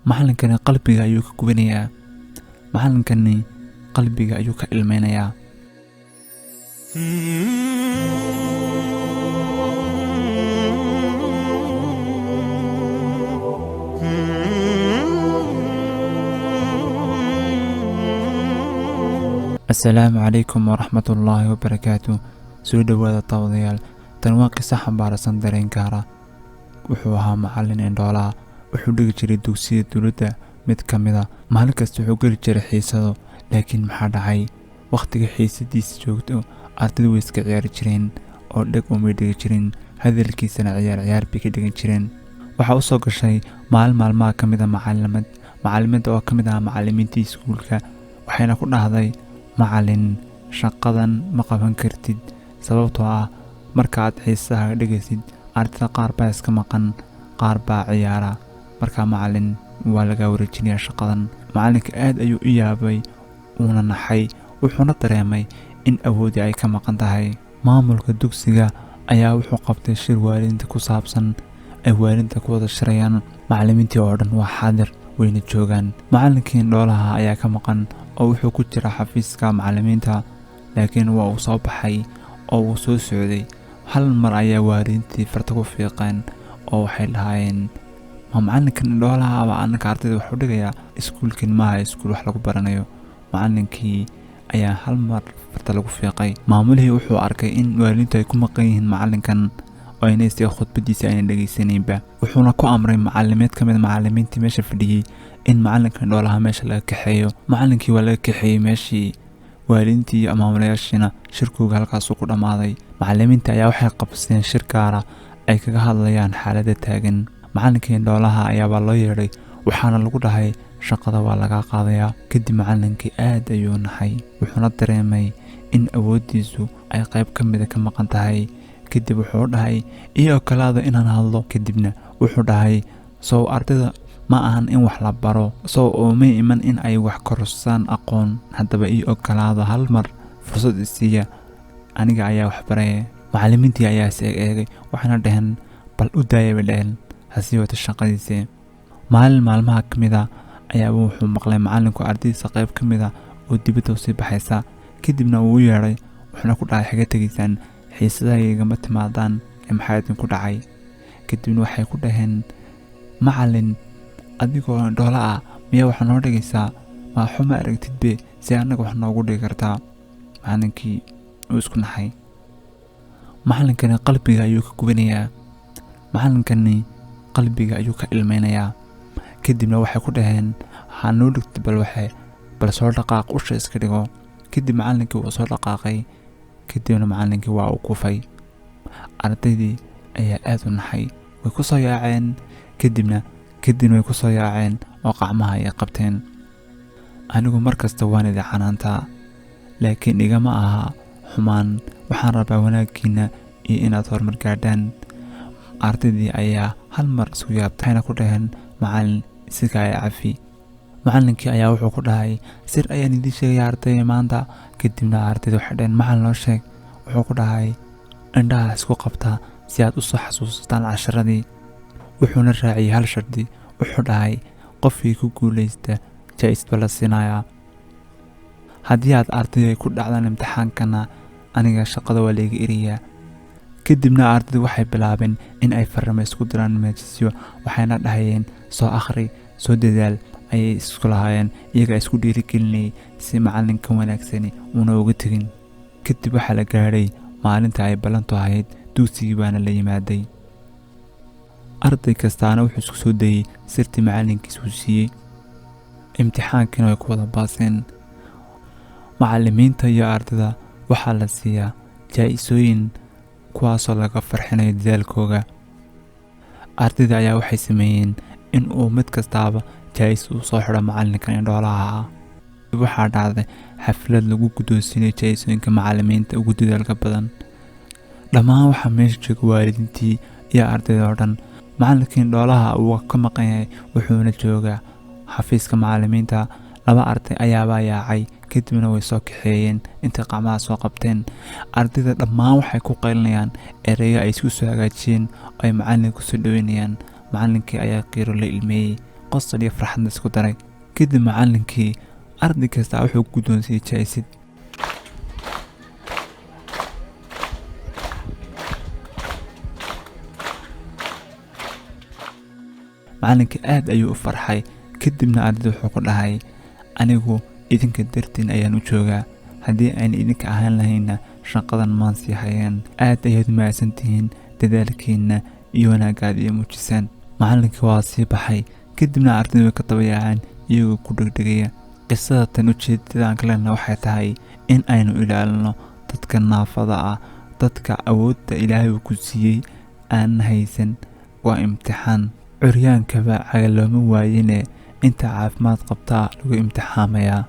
macallinkani qalbiga ayuu ka gubanayaa, macallinkani qalbiga ayuu ka ilmeynayaa. السلام عليكم ورحمة الله وبركاته. soo dhawaada tawadayaal, tan waa qiso xambaarsan dareen gaara. wuxuu ahaa macallin indhoolaha, wuxuu dhigi jiray dugsiga dowladda mid ka mid ah. maalin kasta wuxuu geli jiray xiisado, laakiin maxaa dhacay? waqtiga xiisadiisa joogto ardaydu way iska ciyaari jireen oo dheg umay dhigi jirin, hadalkiisana ciyaar bay ka dhigan jireen. waxaa u soo gashay maalin maalmaha ka mid ah macallimada oo ka mid ah macallimiintii iskuulka, waxayna ku dhahday, macallin, shaqadan ma qaban kartid sababtoo ah markaad xiisaha dhigaysid ardayda qaar baa iska maqan, qaar baa ciyaara, markaa macallin waa laga wareejinayaa shaqadan. macallinka aad ayuu u yaabay, uuna naxay, wuxuuna dareemay in awoodii ay ka maqan tahay. maamulka dugsiga ayaa wuxuu qabtay shir waalidiinta ku saabsan, ay waalidiinta ku wada shirayaan. macallimiintii oo dhan waa xaadir, wayna joogaan. macallinkii indhoolaha ayaa ka maqan oo wuxuu ku jira xafiiska macallimiinta, laakiin waa uu soo baxay oo uu soo socday. hal mar ayaa waalidiintii farta ku fiiqeen oo waxay lahaayeen, ma macallinkan indhoolaha baa annaka ardayda wax u dhigayaa? iskuulkan maaha iskuul wax lagu baranayo. macallinkii ayaa hal mar farta lagu fiiqay. maamulihii wuxuu arkay in waalidiintu ay ku maqan yihiin macallinkan oo ayna isaga khudbadiisa ayna dhagaysanaynba. wuxuuna ku amray macallimeed ka mid macallimiintii meesha fadhiyey in macallinka indhoolaha meesha laga kaxeeyo. macallinkii waa laga kaxeeyey meeshii, waalidiintii iyo maamulayaashiina shirkooga halkaasuu ku dhammaaday. macallimiinta ayaa waxay qabsadeen shir gaara ay kaga hadlayaan xaaladda taagan. macallinkii indhoolaha ayaabaa loo yeedhay, waxaana lagu dhahay, shaqada waa laga qaadayaa. kadib macallinkii aad ayuu naxay, wuxuuna dareemay in awooddiisu ay qayb ka mida ka maqan tahay. kadib wuxuu dhahay, ii ogolaada inaan hadlo. kadibna wuxuu dhahay, sow ardayda ma ahan in wax la baro, sow oomay iman in ay wax korosaan aqoon. haddaba ii ogolaada hal mar, fursad isiiya, aniga ayaa wax baraya. macallimiintii ayaa is eegay, waxayna dhaheen, bal u daaya bay dhaheen, hasii wata shaqadiisii. maalin maalmaha ka mid a ayaaba wuxuu maqlay macallinku ardaydiisa qayb ka mid a oo dibadda usii baxaysa. kadibna wuu u yeedhay, wuxuuna ku dhahay, xaga tegaysaan? xiisadahayagama timaadaan ee maxaa idinku dhacay? kadibna waxay ku dhaheen, macallin, adigoo indhoola ah miyaa wax noo dhigaysaa? maa xuma aragtidbe si annaga wax noogu dhigi kartaa? macallinkii uu isku naxay. macallinkani qalbiga ayuu ka gubanayaa, macallinkani qalbiga ayuu ka ilmeynayaa. kadibna waxay ku dhaheen, waxaa noo dhigtay bal soo dhaqaaq, usha iska dhigo. kadib macallinkii wuu soo dhaqaaqay, kadibna macallinkii waa uu kufay. ardaydii ayaa aad u naxay, way ku soo yaaceen, kadibna way ku soo yaaceen oo qacmaha ay qabteen. anigu markasta waan idin canaantaa, laakiin igama aha xumaan, waxaan rabaa wanaaggiina iyo inaad horumar gaadhaan. ardaydii ayaa hal mar isku yaabtay, waxayna ku dhaheen, macallin, isaga ay cafi. macallinkii ayaa wuxuu ku dhahay, sir ayaan idiin sheegaya ardayda maanta. kadibna ardayda waxay dhaheen, macallin noo sheeg. wuxuu ku dhahay, indhaha isku qabtaa si aad u soo xasuusataan casharadii. wuxuuna raaciyey hal shardi, wuxuu dhahay, qofkii ku guulaysta jaa-is ba la siinayaa. haddii aad ardayda ku dhacdaan imtixaankana, aniga shaqada waa layga eriyaa. kadibna ardaydu waxay bilaabeen in ay farriimo isku diraan meejisyo, waxayna dhahayeen, soo akhri, soo dadaal ayay isku lahaayeen, iyaga isku dhiirigelinayay si macallinka wanaagsani uuna uga tegin. kadib waxaa la gaadhay maalinta ay ballantu ahayd, dugsigii baana la yimaaday. arday kastaana wuxuu isku soo dayey sirtii macallinkiisuu siiyey. imtixaankiina way ku wada baaseen. macallimiinta iyo ardayda waxaa la siiyaa jaa-isooyin kuwaasoo laga farxinayo dadaalkooga. ardayda ayaa waxay sameeyeen in uu mid kastaaba jaa-is uu soo xidho macallinkan indhoolaha ah. waxaa dhacday xaflad lagu guddoonsiinay jaa-isooyinka macallimiinta ugu dadaalka badan. dhammaan waxaa meesha jooga waalidiintii iyo ardayda oo dhan. macallinkii indhoolaha uu ka maqan yahay wuxuuna joogaa xafiiska macallimiinta. 2 arday ayaabaa yaacay, kadibna way soo kaxeeyeen intay qacmaha soo qabteen. ardayda dhammaan waxay ku qaylinayaan ereyo ay isku soo hagaajiyeen oo ay macallinka ku soo dhaweynayaan. macallinkii ayaa qiiro la ilmeeyey, qosol iyo farxad isku daray. Kadib macallinkii arday kasta wuxuu guddoonsiiyey jaa'isid. Macallinkii aad ayuu u farxay. Kadibna ardayda wuxuu ku dhahay, anigu idinka dartiin ayaan u joogaa. Haddii aan idinka ahaan lahayna shaqadan maan sii hayeen. Aad ayaad mahadsantihiin dadaalkiina iyo wanaagaad iyo muujisaan. Macallinkii waa sii baxay. Kadibna ardaydu way ka daba yaaceen iyagoo ku dhegdhegaya. Qisada tan ujeedada aan ka leenahay waxay tahay in aynu ilaalino dadka naafada ah, dadka awoodda Ilaahay uu ku siiyey aan haysan. Waa imtixaan. Curyaankaba caga looma waayine inta caafimaad qabtaa lagu imtixaamayaa.